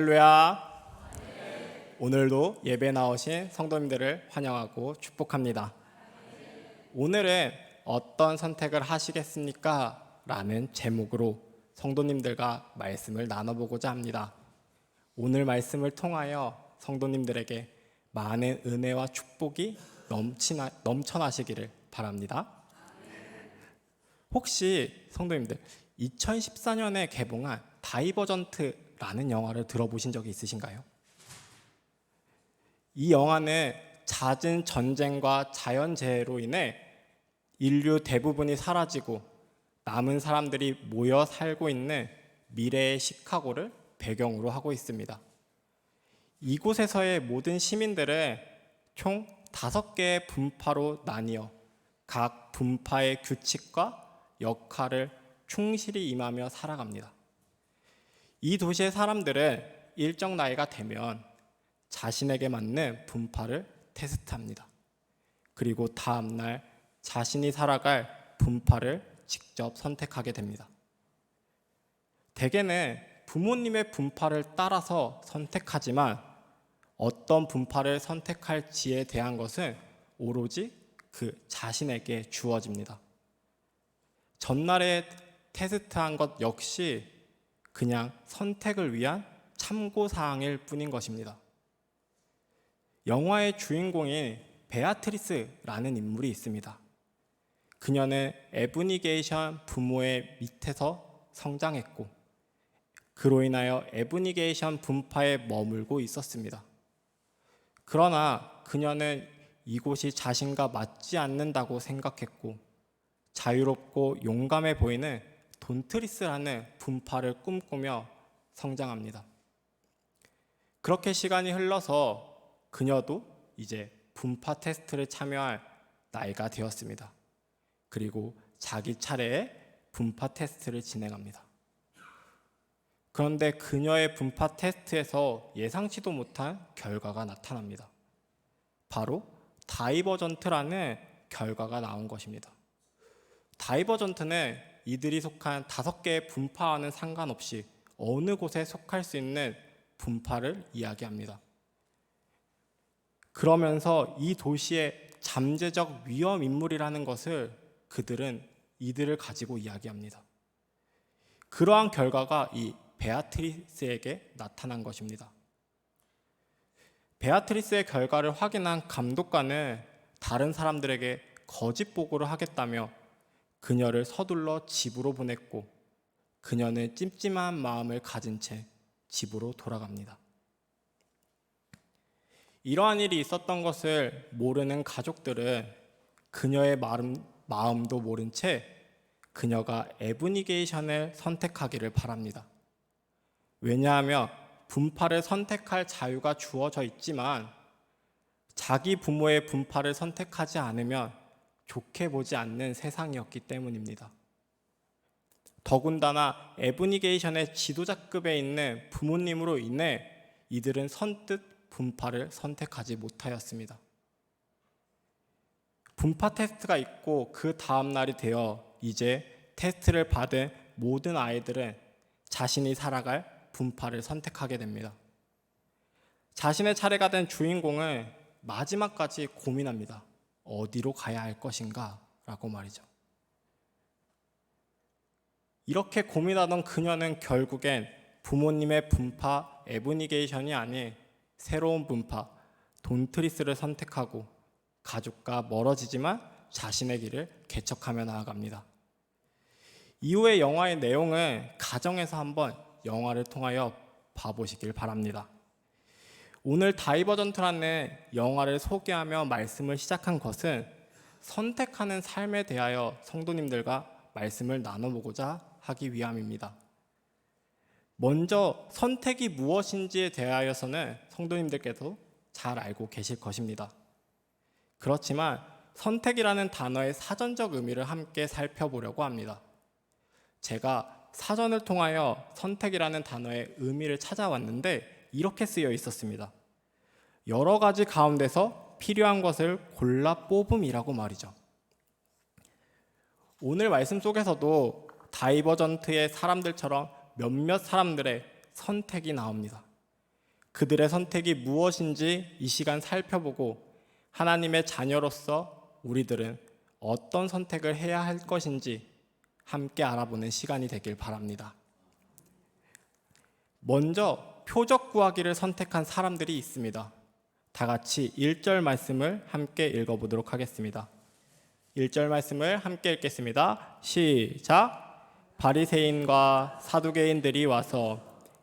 할렐루야. 오늘도 예배 나오신 성도님들을 환영하고 축복합니다. 오늘은 어떤 선택을 하시겠습니까? 라는 제목으로 성도님들과 말씀을 나눠보고자 합니다. 오늘 말씀을 통하여 성도님들에게 많은 은혜와 축복이 넘쳐나시기를 바랍니다. 혹시 성도님들 2014년에 개봉한 다이버전트라는 영화를 들어보신 적이 있으신가요? 이 영화는 잦은 전쟁과 자연재해로 인해 인류 대부분이 사라지고 남은 사람들이 모여 살고 있는 미래의 시카고를 배경으로 하고 있습니다. 이곳에서의 모든 시민들은 총 5개의 분파로 나뉘어 각 분파의 규칙과 역할을 충실히 임하며 살아갑니다. 이 도시의 사람들은 일정 나이가 되면 자신에게 맞는 분파를 테스트합니다. 그리고 다음날 자신이 살아갈 분파를 직접 선택하게 됩니다. 대개는 부모님의 분파를 따라서 선택하지만 어떤 분파를 선택할지에 대한 것은 오로지 그 자신에게 주어집니다. 전날에 테스트한 것 역시 그냥 선택을 위한 참고사항일 뿐인 것입니다. 영화의 주인공인 베아트리스라는 인물이 있습니다. 그녀는 에브니게이션 부모의 밑에서 성장했고 그로 인하여 에브니게이션 분파에 머물고 있었습니다. 그러나 그녀는 이곳이 자신과 맞지 않는다고 생각했고 자유롭고 용감해 보이는 돈트리스라는 분파를 꿈꾸며 성장합니다. 그렇게 시간이 흘러서 그녀도 이제 분파 테스트를 참여할 나이가 되었습니다. 그리고 자기 차례에 분파 테스트를 진행합니다. 그런데 그녀의 분파 테스트에서 예상치도 못한 결과가 나타납니다. 바로 다이버전트라는 결과가 나온 것입니다. 다이버전트는 이들이 속한 5개의 분파와는 상관없이 어느 곳에 속할 수 있는 분파를 이야기합니다. 그러면서 이 도시의 잠재적 위험 인물이라는 것을 그들은 이들을 가지고 이야기합니다. 그러한 결과가 이 베아트리스에게 나타난 것입니다. 베아트리스의 결과를 확인한 감독관은 다른 사람들에게 거짓 보고를 하겠다며 그녀를 서둘러 집으로 보냈고 그녀는 찜찜한 마음을 가진 채 집으로 돌아갑니다. 이러한 일이 있었던 것을 모르는 가족들은 그녀의 마음도 모른 채 그녀가 에브니게이션을 선택하기를 바랍니다. 왜냐하면 분파를 선택할 자유가 주어져 있지만 자기 부모의 분파를 선택하지 않으면 좋게 보지 않는 세상이었기 때문입니다. 더군다나 에브니게이션의 지도자급에 있는 부모님으로 인해 이들은 선뜻 분파를 선택하지 못하였습니다. 분파 테스트가 있고 그 다음 날이 되어 이제 테스트를 받은 모든 아이들은 자신이 살아갈 분파를 선택하게 됩니다. 자신의 차례가 된 주인공은 마지막까지 고민합니다. 어디로 가야 할 것인가? 라고 말이죠. 이렇게 고민하던 그녀는 결국엔 부모님의 분파 에브니게이션이 아닌 새로운 분파 돈트리스를 선택하고 가족과 멀어지지만 자신의 길을 개척하며 나아갑니다. 이후의 영화의 내용은 가정에서 한번 영화를 통하여 봐보시길 바랍니다. 오늘 다이버전트라는 영화를 소개하며 말씀을 시작한 것은 선택하는 삶에 대하여 성도님들과 말씀을 나눠보고자 하기 위함입니다. 먼저 선택이 무엇인지에 대하여서는 성도님들께도 잘 알고 계실 것입니다. 그렇지만 선택이라는 단어의 사전적 의미를 함께 살펴보려고 합니다. 제가 사전을 통하여 선택이라는 단어의 의미를 찾아왔는데 이렇게 쓰여 있었습니다. 여러 가지 가운데서 필요한 것을 골라 뽑음이라고 말이죠. 오늘 말씀 속에서도 다이버전트의 사람들처럼 몇몇 사람들의 선택이 나옵니다. 그들의 선택이 무엇인지 이 시간 살펴보고 하나님의 자녀로서 우리들은 어떤 선택을 해야 할 것인지 함께 알아보는 시간이 되길 바랍니다. 먼저 표적 구하기를 선택한 사람들이 있습니다. 다 같이 1절 말씀을 함께 읽어보도록 하겠습니다. 1절 말씀을 함께 읽겠습니다. 시작! 바리새인과 사두개인들이 와서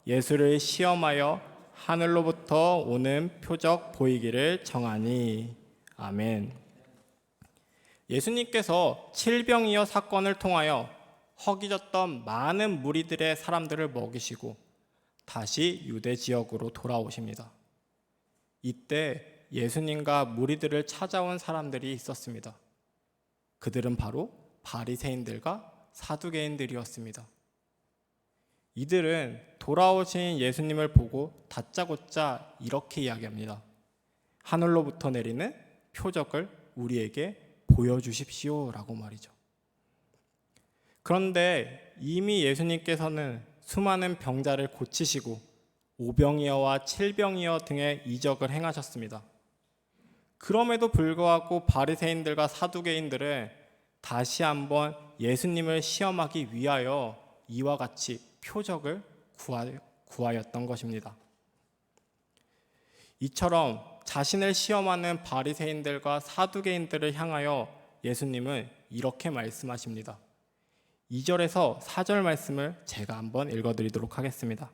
예수를 시험하여 하늘로부터 오는 표적 보이기를 정하니. 아멘. 예수님께서 칠병이어 사건을 통하여 허기졌던 많은 무리들의 사람들을 먹이시고 다시 유대 지역으로 돌아오십니다. 이때 예수님과 무리들을 찾아온 사람들이 있었습니다. 그들은 바로 바리새인들과 사두개인들이었습니다. 이들은 돌아오신 예수님을 보고 다짜고짜 이렇게 이야기합니다. 하늘로부터 내리는 표적을 우리에게 보여주십시오 라고 말이죠. 그런데 이미 예수님께서는 수많은 병자를 고치시고 오병이어와 칠병이어 등의 이적을 행하셨습니다. 그럼에도 불구하고 바리새인들과 사두개인들은 다시 한번 예수님을 시험하기 위하여 이와 같이 표적을 구하였던 것입니다. 이처럼 자신을 시험하는 바리새인들과 사두개인들을 향하여 예수님은 이렇게 말씀하십니다. 2절에서 4절 말씀을 제가 한번 읽어드리도록 하겠습니다.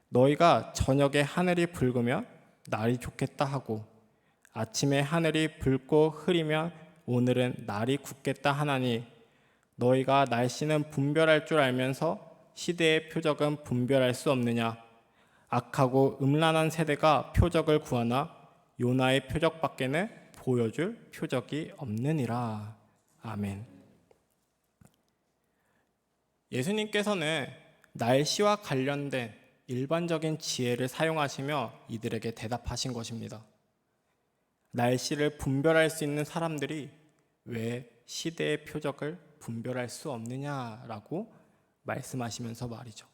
너희가 저녁에 하늘이 붉으면 날이 좋겠다 하고 아침에 하늘이 붉고 흐리면 오늘은 날이 굳겠다 하나니 너희가 날씨는 분별할 줄 알면서 시대의 표적은 분별할 수 없느냐. 악하고 음란한 세대가 표적을 구하나 요나의 표적밖에는 보여줄 표적이 없느니라. 아멘. 예수님께서는 날씨와 관련된 일반적인 지혜를 사용하시며 이들에게 대답하신 것입니다. 날씨를 분별할 수 있는 사람들이 왜 시대의 표적을 분별할 수 없느냐라고 말씀하시면서 말이죠.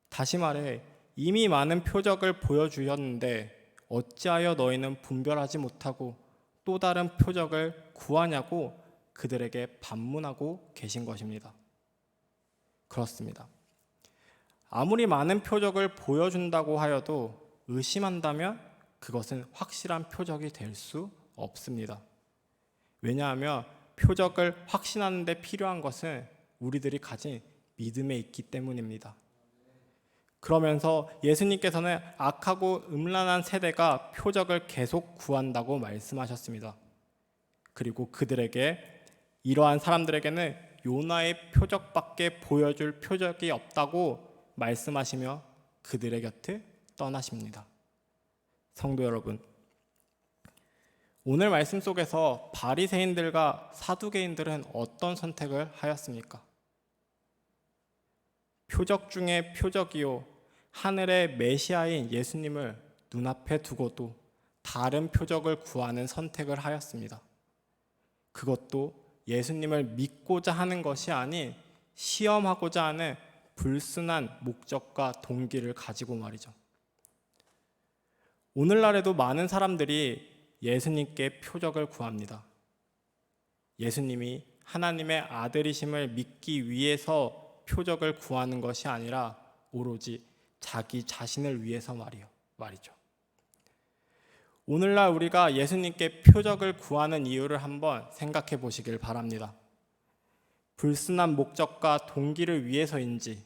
다시 말해 이미 많은 표적을 보여주셨는데 어찌하여 너희는 분별하지 못하고 또 다른 표적을 구하냐고 그들에게 반문하고 계신 것입니다. 그렇습니다. 아무리 많은 표적을 보여준다고 하여도 의심한다면 그것은 확실한 표적이 될 수 없습니다. 왜냐하면 표적을 확신하는 데 필요한 것은 우리들이 가진 믿음에 있기 때문입니다. 그러면서 예수님께서는 악하고 음란한 세대가 표적을 계속 구한다고 말씀하셨습니다. 그리고 그들에게 이러한 사람들에게는 요나의 표적밖에 보여줄 표적이 없다고 말씀하시며 그들의 곁을 떠나십니다. 성도 여러분, 오늘 말씀 속에서 바리새인들과 사두개인들은 어떤 선택을 하였습니까? 표적 중에 표적이요 하늘의 메시아인 예수님을 눈앞에 두고도 다른 표적을 구하는 선택을 하였습니다. 그것도 예수님을 믿고자 하는 것이 아닌 시험하고자 하는 불순한 목적과 동기를 가지고 말이죠. 오늘날에도 많은 사람들이 예수님께 표적을 구합니다. 예수님이 하나님의 아들이심을 믿기 위해서 표적을 구하는 것이 아니라 오로지 자기 자신을 위해서 말이죠. 오늘날 우리가 예수님께 표적을 구하는 이유를 한번 생각해 보시길 바랍니다. 불순한 목적과 동기를 위해서인지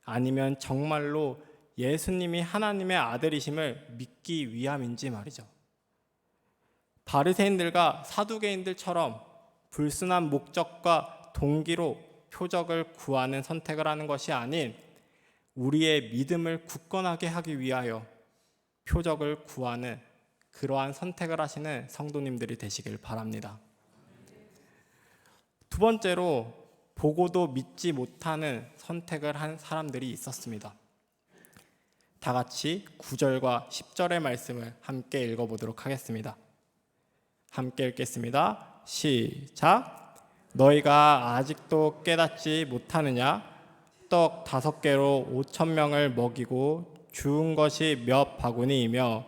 아니면 정말로 예수님이 하나님의 아들이심을 믿기 위함인지 말이죠. 바리새인들과 사두개인들처럼 불순한 목적과 동기로 표적을 구하는 선택을 하는 것이 아닌 우리의 믿음을 굳건하게 하기 위하여 표적을 구하는 그러한 선택을 하시는 성도님들이 되시길 바랍니다. 두 번째로 보고도 믿지 못하는 선택을 한 사람들이 있었습니다. 다 같이 9절과 10절의 말씀을 함께 읽어보도록 하겠습니다. 함께 읽겠습니다. 시작! 너희가 아직도 깨닫지 못하느냐? 떡 5개로 5,000명을 먹이고 주운 것이 몇 바구니이며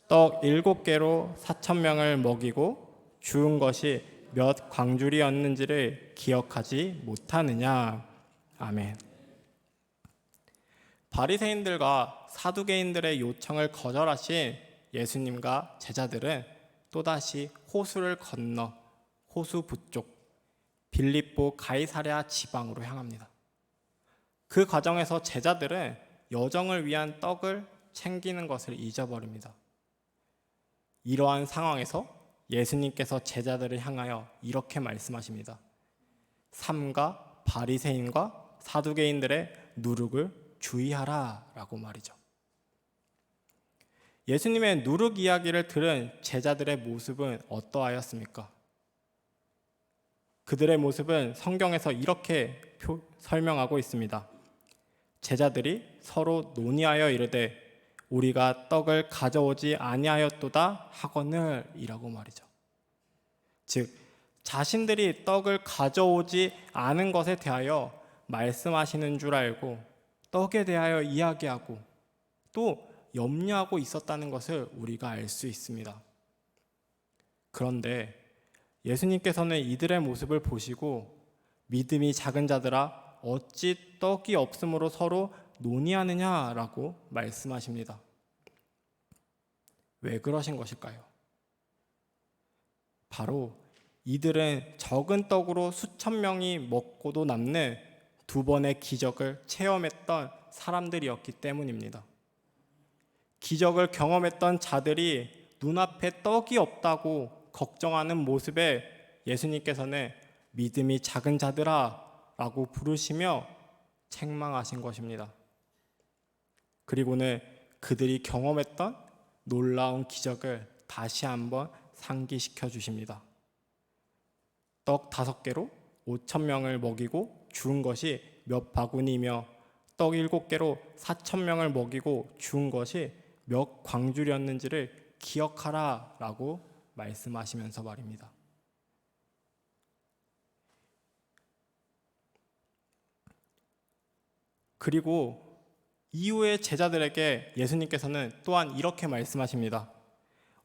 떡 7개로 4,000명을 먹이고 주운 것이 몇 광줄이었는지를 기억하지 못하느냐. 아멘. 바리새인들과 사두개인들의 요청을 거절하신 예수님과 제자들은 또다시 호수를 건너 호수 북쪽 빌립보 가이사랴 지방으로 향합니다. 그 과정에서 제자들은 여정을 위한 떡을 챙기는 것을 잊어버립니다. 이러한 상황에서 예수님께서 제자들을 향하여 이렇게 말씀하십니다. 삼가 바리새인과 사두개인들의 누룩을 주의하라 라고 말이죠. 예수님의 누룩 이야기를 들은 제자들의 모습은 어떠하였습니까? 그들의 모습은 성경에서 이렇게 설명하고 있습니다. 제자들이 서로 논의하여 이르되 우리가 떡을 가져오지 아니하였도다 하거늘 이라고 말이죠. 즉 자신들이 떡을 가져오지 않은 것에 대하여 말씀하시는 줄 알고 떡에 대하여 이야기하고 또 염려하고 있었다는 것을 우리가 알 수 있습니다. 그런데 예수님께서는 이들의 모습을 보시고 믿음이 작은 자들아 어찌 떡이 없으므로 서로 논의하느냐라고 말씀하십니다. 왜 그러신 것일까요? 바로 이들은 적은 떡으로 수천 명이 먹고도 남는 두 번의 기적을 체험했던 사람들이었기 때문입니다. 기적을 경험했던 자들이 눈앞에 떡이 없다고 걱정하는 모습에 예수님께서는 믿음이 작은 자들아 라고 부르시며 책망하신 것입니다. 그리고는 그들이 경험했던 놀라운 기적을 다시 한번 상기시켜 주십니다. 떡 5개로 5,000명을 먹이고 주운 것이 몇 바구니며 떡 7개로 4,000명을 먹이고 주운 것이 몇 광줄이었는지를 기억하라 라고 말씀하시면서 말입니다. 그리고 이후에 제자들에게 예수님께서는 또한 이렇게 말씀하십니다.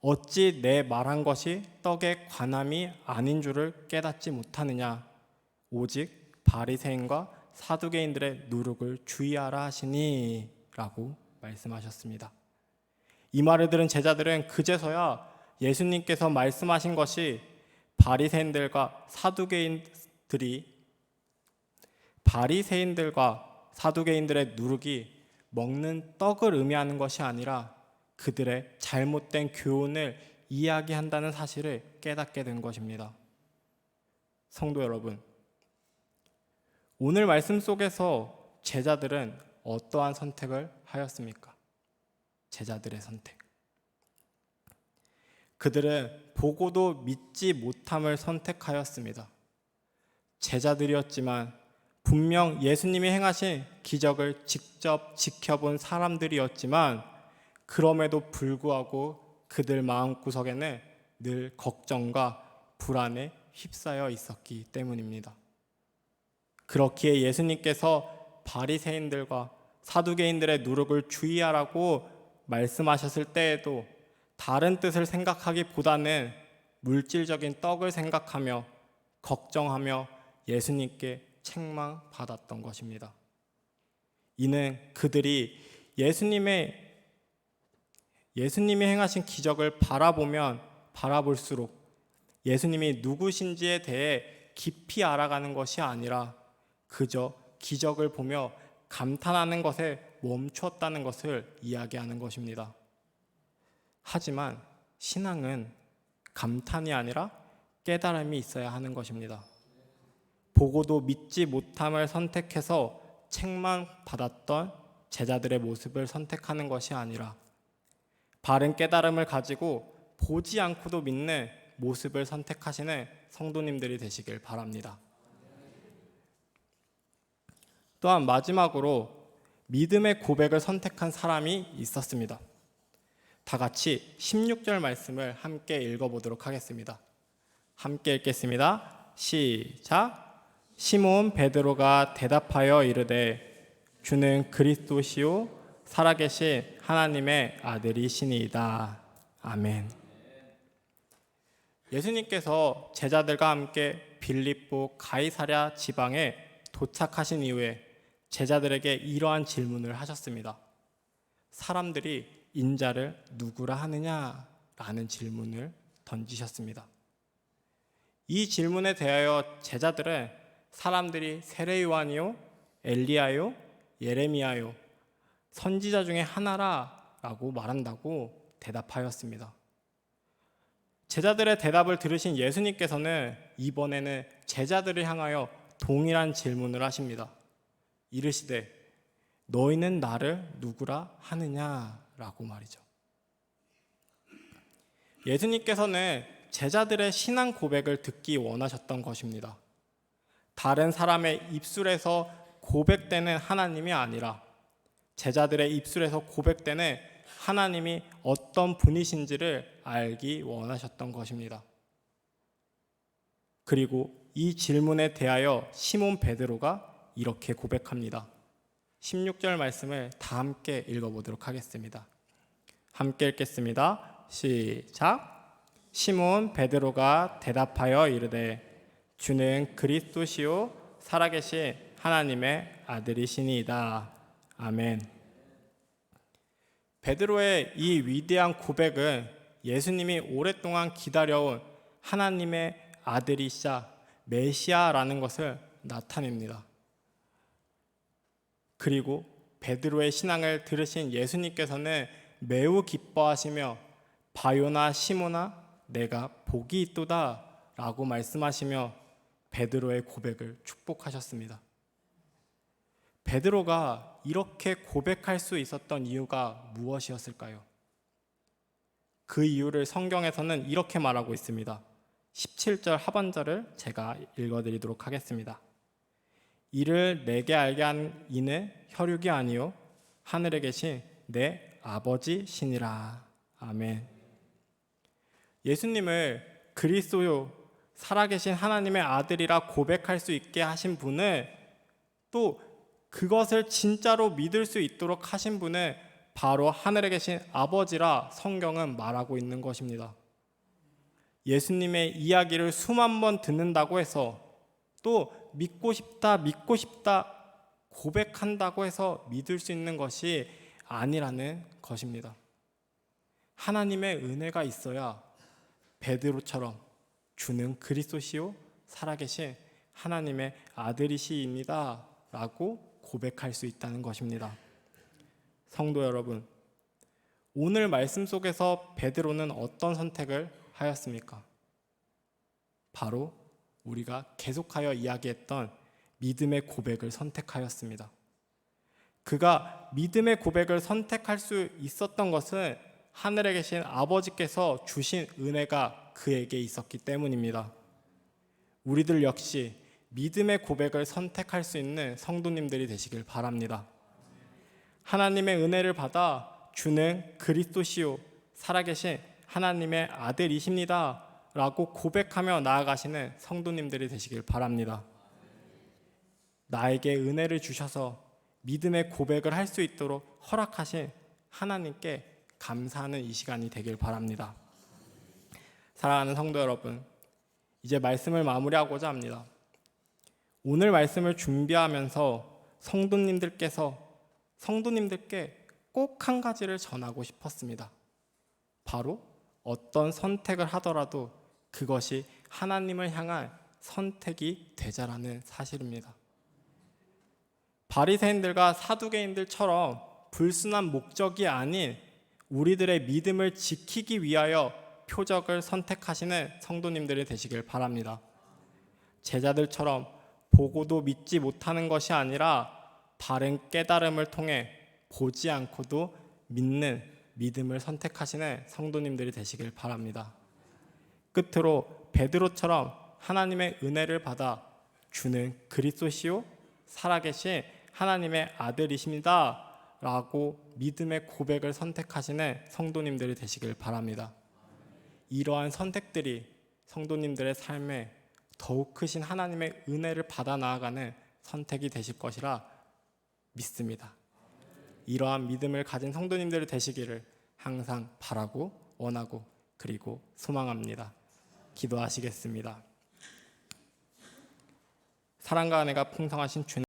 어찌 내 말한 것이 떡의 관함이 아닌 줄을 깨닫지 못하느냐. 오직 바리새인과 사두개인들의 누룩을 주의하라 하시니 라고 말씀하셨습니다. 이 말을 들은 제자들은 그제서야 예수님께서 말씀하신 것이 바리새인들과 사두개인들의 누룩이 먹는 떡을 의미하는 것이 아니라 그들의 잘못된 교훈을 이야기한다는 사실을 깨닫게 된 것입니다. 성도 여러분, 오늘 말씀 속에서 제자들은 어떠한 선택을 하였습니까? 제자들의 선택. 그들은 보고도 믿지 못함을 선택하였습니다. 제자들이었지만 분명 예수님이 행하신 기적을 직접 지켜본 사람들이었지만 그럼에도 불구하고 그들 마음구석에는 늘 걱정과 불안에 휩싸여 있었기 때문입니다. 그렇기에 예수님께서 바리새인들과 사두개인들의 누룩을 주의하라고 말씀하셨을 때에도 다른 뜻을 생각하기보다는 물질적인 떡을 생각하며 걱정하며 예수님께 책망받았던 것입니다. 이는 그들이 예수님이 행하신 기적을 바라볼수록 예수님이 누구신지에 대해 깊이 알아가는 것이 아니라 그저 기적을 보며 감탄하는 것에 멈추었다는 것을 이야기하는 것입니다. 하지만 신앙은 감탄이 아니라 깨달음이 있어야 하는 것입니다. 보고도 믿지 못함을 선택해서 책망받았던 제자들의 모습을 선택하는 것이 아니라 바른 깨달음을 가지고 보지 않고도 믿는 모습을 선택하시는 성도님들이 되시길 바랍니다. 또한 마지막으로 믿음의 고백을 선택한 사람이 있었습니다. 다 같이 16절 말씀을 함께 읽어보도록 하겠습니다. 함께 읽겠습니다. 시작. 시몬 베드로가 대답하여 이르되 주는 그리스도시요 살아계신 하나님의 아들이시니이다. 아멘. 예수님께서 제자들과 함께 빌립보 가이사랴 지방에 도착하신 이후에 제자들에게 이러한 질문을 하셨습니다. 사람들이 인자를 누구라 하느냐라는 질문을 던지셨습니다. 이 질문에 대하여 제자들은 사람들이 세례 요한이요, 엘리야요, 예레미야요, 선지자 중에 하나라라고 말한다고 대답하였습니다. 제자들의 대답을 들으신 예수님께서는 이번에는 제자들을 향하여 동일한 질문을 하십니다. 이르시되 너희는 나를 누구라 하느냐라고 말이죠. 예수님께서는 제자들의 신앙 고백을 듣기 원하셨던 것입니다. 다른 사람의 입술에서 고백되는 하나님이 아니라 제자들의 입술에서 고백되는 하나님이 어떤 분이신지를 알기 원하셨던 것입니다. 그리고 이 질문에 대하여 시몬 베드로가 이렇게 고백합니다. 16절 말씀을 다 함께 읽어보도록 하겠습니다. 함께 읽겠습니다. 시작. 시몬 베드로가 대답하여 이르되 주는 그리스도시요 살아계신 하나님의 아들이시니이다. 아멘. 베드로의 이 위대한 고백은 예수님이 오랫동안 기다려온 하나님의 아들이시자 메시아라는 것을 나타냅니다. 그리고 베드로의 신앙을 들으신 예수님께서는 매우 기뻐하시며 바요나 시몬아 내가 복이 있도다 라고 말씀하시며 베드로의 고백을 축복하셨습니다. 베드로가 이렇게 고백할 수 있었던 이유가 무엇이었을까요? 그 이유를 성경에서는 이렇게 말하고 있습니다. 17절 하반절을 제가 읽어드리도록 하겠습니다. 이를 내게 알게 한 이는 혈육이 아니요 하늘에 계신 내 아버지시니라. 아멘. 예수님을 그리스도요 살아계신 하나님의 아들이라 고백할 수 있게 하신 분은 또 그것을 진짜로 믿을 수 있도록 하신 분은 바로 하늘에 계신 아버지라 성경은 말하고 있는 것입니다. 예수님의 이야기를 수만 번 듣는다고 해서 또 믿고 싶다 고백한다고 해서 믿을 수 있는 것이 아니라는 것입니다. 하나님의 은혜가 있어야 베드로처럼 주는 그리스도시요 살아계신 하나님의 아들이시입니다 라고 고백할 수 있다는 것입니다. 성도 여러분, 오늘 말씀 속에서 베드로는 어떤 선택을 하였습니까? 바로 우리가 계속하여 이야기했던 믿음의 고백을 선택하였습니다. 그가 믿음의 고백을 선택할 수 있었던 것은 하늘에 계신 아버지께서 주신 은혜가 그에게 있었기 때문입니다. 우리들 역시 믿음의 고백을 선택할 수 있는 성도님들이 되시길 바랍니다. 하나님의 은혜를 받아 주는 그리스도시요 살아계신 하나님의 아들이십니다 라고 고백하며 나아가시는 성도님들이 되시길 바랍니다. 나에게 은혜를 주셔서 믿음의 고백을 할 수 있도록 허락하신 하나님께 감사하는 이 시간이 되길 바랍니다. 사랑하는 성도 여러분, 이제 말씀을 마무리하고자 합니다. 오늘 말씀을 준비하면서 성도님들께 꼭 한 가지를 전하고 싶었습니다. 바로 어떤 선택을 하더라도 그것이 하나님을 향한 선택이 되자라는 사실입니다. 바리새인들과 사두개인들처럼 불순한 목적이 아닌 우리들의 믿음을 지키기 위하여 표적을 선택하시는 성도님들이 되시길 바랍니다. 제자들처럼 보고도 믿지 못하는 것이 아니라 바른 깨달음을 통해 보지 않고도 믿는 믿음을 선택하시는 성도님들이 되시길 바랍니다. 끝으로 베드로처럼 하나님의 은혜를 받아 주는 그리스도시요 살아계신 하나님의 아들이십니다 라고 믿음의 고백을 선택하시는 성도님들이 되시길 바랍니다. 이러한 선택들이 성도님들의 삶에 더욱 크신 하나님의 은혜를 받아 나아가는 선택이 되실 것이라 믿습니다. 이러한 믿음을 가진 성도님들 되시기를 항상 바라고 원하고 그리고 소망합니다. 기도하시겠습니다. 사랑과 은혜가 풍성하신 주님,